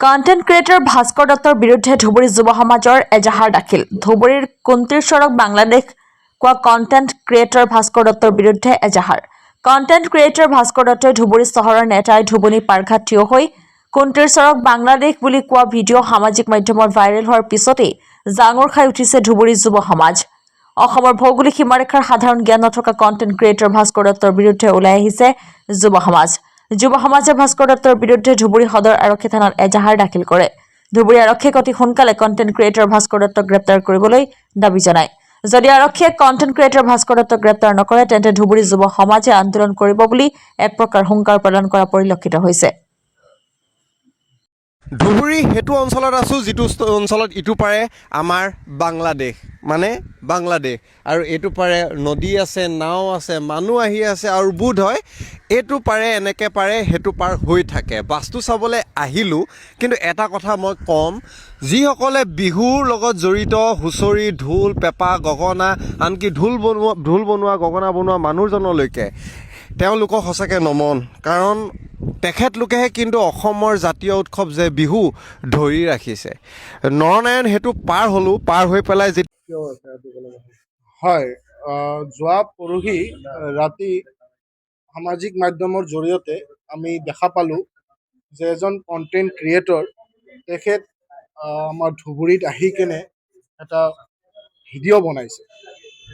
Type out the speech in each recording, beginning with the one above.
Content creator Bhaskar দত্তৰ বিৰুদ্ধে ধুবুৰী যুৱ সমাজৰ এজাহাৰ দাখিল। ধুবুৰীৰ কুন্তিৰ সৰক বাংলাদেশ কোৱা কন্টেন্ট ক্ৰিয়েটৰ ভাস্কৰ দত্তৰ বিৰুদ্ধে এজাহাৰ। কন্টেন্ট ক্ৰিয়েটৰ ভাস্কৰ দত্তই ধুবুৰী চহৰৰ নেতাই ধুবুনী পাৰঘাট থিয় হৈ কুন্তিৰ সৰক বাংলাদেশ বুলি কোৱা ভিডিঅ' সামাজিক মাধ্যমত ভাইৰেল হোৱাৰ পিছতেই জাঙুৰ খাই উঠিছে ধুবুৰী যুৱ সমাজ। অসমৰ ভৌগোলিক সীমাৰেখাৰ সাধাৰণ জ্ঞান নথকা কন্টেন্ট ক্ৰিয়েটৰ ভাস্কৰ দত্তৰ বিৰুদ্ধে ওলাই আহিছে যুৱ সমাজ। যুৱ সমাজে ভাস্কৰ দত্তৰ বিৰুদ্ধে ধুবুৰী সদৰ আৰক্ষী থানাত এজাহাৰ দাখিল কৰে। ধুবুৰী আৰক্ষীয়ে অতি সোনকালে কন্টেন্ট ক্ৰিয়েটৰ ভাস্কৰ দত্তক গ্ৰেপ্তাৰ কৰিবলৈ দাবী জনায়। যদি আৰক্ষীয়ে কন্টেন্ট ক্ৰিয়েটৰ ভাস্কৰ দত্তক গ্ৰেপ্তাৰ নকৰে তেন্তে ধুবুৰী যুৱ সমাজে আন্দোলন কৰিব বুলি এক প্ৰকাৰ হুংকাৰ প্ৰদান কৰা পৰিলক্ষিত হৈছে। ধুবুৰী সেইটো অঞ্চলত আছোঁ যিটো অঞ্চলত ইটো পাৰে আমাৰ বাংলাদেশ বাংলাদেশ আৰু এইটো পাৰে নদী আছে, নাও আছে, মানুহ আহি আছে আৰু বোধ হয় এইটো পাৰে এনেকৈ পাৰে সেইটো পাৰ হৈ থাকে। বাস্তু চাবলৈ আহিলোঁ, কিন্তু এটা কথা মই ক'ম, যিসকলে বিহুৰ লগত জড়িত হুঁচৰি, ঢোল, পেঁপা, গগনা, আনকি ঢোল বনোৱা গগনা বনোৱা মানুহজনলৈকে তেওঁলোকক সঁচাকৈ নমন, কাৰণ তেখেতলোকেহে কিন্তু অসমৰ জাতীয় উৎসৱ যে বিহু ধৰি ৰাখিছে। নৰনাৰায়ণ সেইটো পাৰ হ'লোঁ, পাৰ হৈ পেলাই হয়, যোৱা পৰহি ৰাতি সামাজিক মাধ্যমৰ জৰিয়তে আমি দেখা পালোঁ যে এজন কণ্টেণ্ট ক্ৰিয়েটৰ তেখেত আমাৰ ধুবুৰীত আহি কেনে এটা ভিডিঅ' বনাইছে।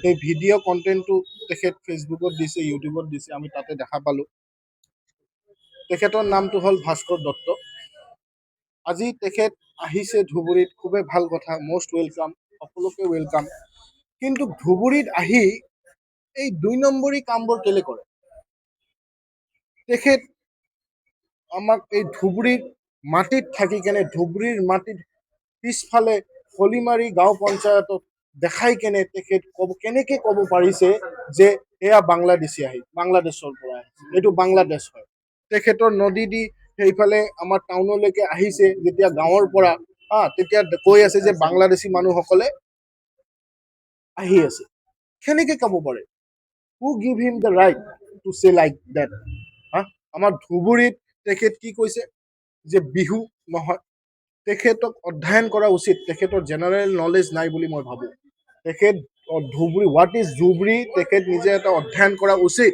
সেই ভিডিঅ' কণ্টেণ্টটো তেখেত ফেচবুকত দিছে, ইউটিউবত দিছে, আমি তাতে দেখা পালোঁ। তেখেতৰ নামটো হ'ল ভাস্কৰ দত্ত। আজি তেখেত আহিছে ধুবুৰীত, খুবেই ভাল কথা, মষ্ট ৱেলকাম, সকলোকে ৱেলকাম। কিন্তু ধুবুৰীত আহি এই ২ নম্বৰী কামবোৰ কেলে কৰে? তেখেত আমাক এই ধুবুৰীৰ মাটিত থাকি কেনে, ধুবুৰীৰ মাটিত পিছফালে হলিমাৰী গাঁও পঞ্চায়তত দেখাই কেনে তেখেত কেনেকৈ ক'ব পাৰিছে যে এয়া বাংলাদেশী আহি বাংলাদেশৰ পৰা আহিছে, এইটো বাংলাদেশ হয়। তেখেতৰ নদী দি সেইফালে আমাৰ টাউনলৈকে আহিছে, যেতিয়া গাঁৱৰ পৰা তেতিয়া কৈ আছে যে বাংলাদেশী মানুহসকলে আহি আছে। কেনেকৈ ক'ব পাৰে? হু give him the right to চে লাইক ডেট? আমাৰ ধুবুৰীত তেখেত কি কৈছে যে বিহু নহয়। তেখেতক অধ্যয়ন কৰা উচিত, তেখেতৰ জেনেৰেল নলেজ নাই বুলি মই ভাবোঁ। তেখেত ধুবুৰী, হোৱাট ইজ ধুবুৰী, তেখেত নিজে এটা অধ্যয়ন কৰা উচিত।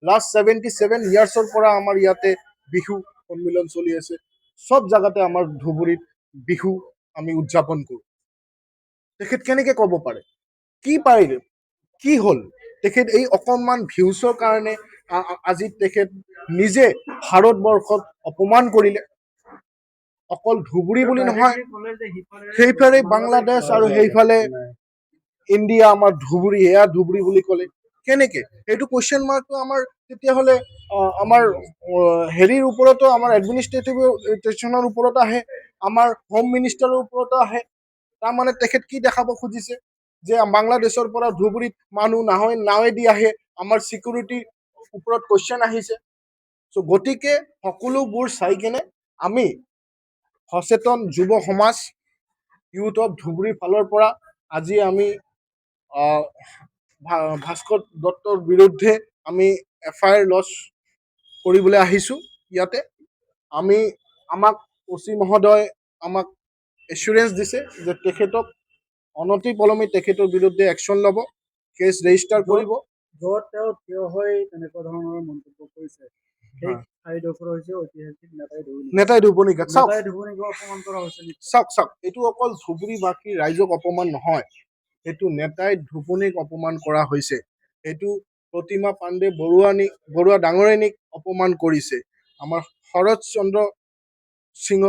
লাষ্ট 77 ইয়াৰ্ছৰ পৰা আমাৰ ইয়াতে বিহু সন্মিলন চলি আছে। চব জাগাতে আমাৰ ধুবুৰীত বিহু আমি উদযাপন কৰোঁ। তেখেত কেনেকৈ ক'ব পাৰে? কি পাৰিলে? কি হ'ল? তেখেত এই অকণমান ভিউচৰ কাৰণে আজি তেখেত নিজে ভাৰতবৰ্ষত অপমান কৰিলে। অকল ধুবুৰী বুলি নহয়, সেইফালে বাংলাদেশ আৰু সেইফালে ইণ্ডিয়া, আমাৰ ধুবুৰী, এয়া ধুবুৰী বুলি ক'লে কেনেকে? সেইটো কুৱেশ্যন মাৰ্কটো আমাৰ তেতিয়াহ'লে আমাৰ হেৰিৰ ওপৰতো, আমাৰ এডমিনিষ্ট্ৰেটিভৰ ওপৰত আহে, আমাৰ হোম মিনিষ্টাৰৰ ওপৰতো আহে। তাৰমানে তেখেত কি দেখাব খুজিছে যে বাংলাদেশৰ পৰা ধুবুৰীত মানুহ নাৱেদি আহে, আমাৰ ছিকিউৰিটিৰ ওপৰত কুৱেশ্যন আহিছে। চ' গতিকে সকলোবোৰ চাই কেনে আমি সচেতন যুৱ সমাজ, ইউথ অফ ধুবুৰীৰ ফালৰ পৰা আজি আমি ভাস্কৰ দত্তৰ বিৰুদ্ধে আমি FIR লজ কৰিবলৈ আহিছোঁ। ইয়াতে আমাক OC মহোদয় আমাক এছুৰেঞ্চ দিছে যে তেখেতক অনতিপলমে তেখেতৰ বিৰুদ্ধে একশ্যন ল'ব, কেছ ৰেজিষ্টাৰ কৰিব। য'ত তেওঁ থিয় হৈ তেনেকুৱা ধৰণৰ মন্তব্য কৰিছে, সেই ঠাইডোখৰ হৈছে ঐতিহাসিক নেতাই ধুবুনী ঘাট। চাওক, অপমান কৰা হৈছে। চাওক, এইটো অকল ধুবুৰীবাসী ৰাইজক অপমান নহয়, এইটো নেতাই ধুবুনীক অপমান কৰা হৈছে। এইটো প্ৰতিমা পাণ্ডে বৰুৱা ডাঙৰীয়ানীক অপমান কৰিছে, আমাৰ শৰৎ চন্দ্ৰ সিংহ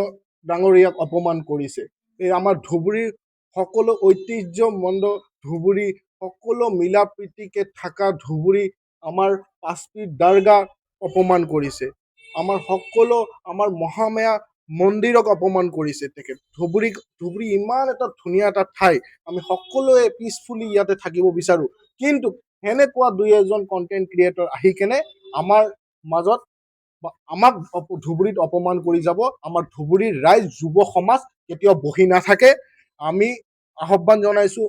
ডাঙৰীয়াক অপমান কৰিছে। এই আমাৰ ধুবুৰীৰ সকলো ঐতিহ্যমণ্ড ধুবুৰী, সকলো মিলা প্ৰীতিকে থকা ধুবুৰী, আমাৰ পাঁচপীৰ দৰগাহ অপমান কৰিছে, আমাৰ মহামায়া মন্দিৰক অপমান কৰিছে তেখেত। ধুবুৰী ইমান এটা ধুনীয়া এটা ঠাই, আমি সকলোৱে পিচফুলি ইয়াতে থাকিব বিচাৰোঁ, কিন্তু সেনেকুৱা 2-এজন কণ্টেণ্ট ক্ৰিয়েটৰ আহি কেনে আমাৰ মাজত আমাক ধুবুৰীত অপমান কৰি যাব। আমাৰ ধুবুৰীৰ ৰাইজ, যুৱ সমাজ কেতিয়াও বহি নাথাকে। আমি আহ্বান জনাইছোঁ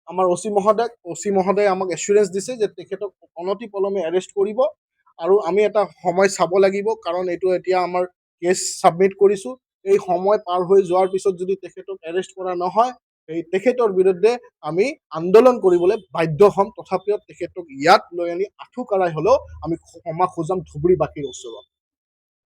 আমাৰ OC মহোদয়ে আমাক এছুৰেঞ্চ দিছে যে তেখেতক অনতিপলমে এৰেষ্ট কৰিব, আৰু আমি এটা সময় চাব লাগিব, কাৰণ এইটো এতিয়া আমাৰ কেছ ছাবমিট কৰিছোঁ। এই সময় পাৰ হৈ যোৱাৰ পিছত যদি তেখেতক এৰেষ্ট কৰা নহয়, তেখেতৰ বিৰুদ্ধে আমি আন্দোলন কৰিবলৈ বাধ্য হ'ম। তথাপিও তেখেতক ইয়াত লৈ আনি আঁঠু কাঢ়াই হ'লেও আমি ক্ষমা খোজাম ধুবুৰীবাসীৰ ওচৰত।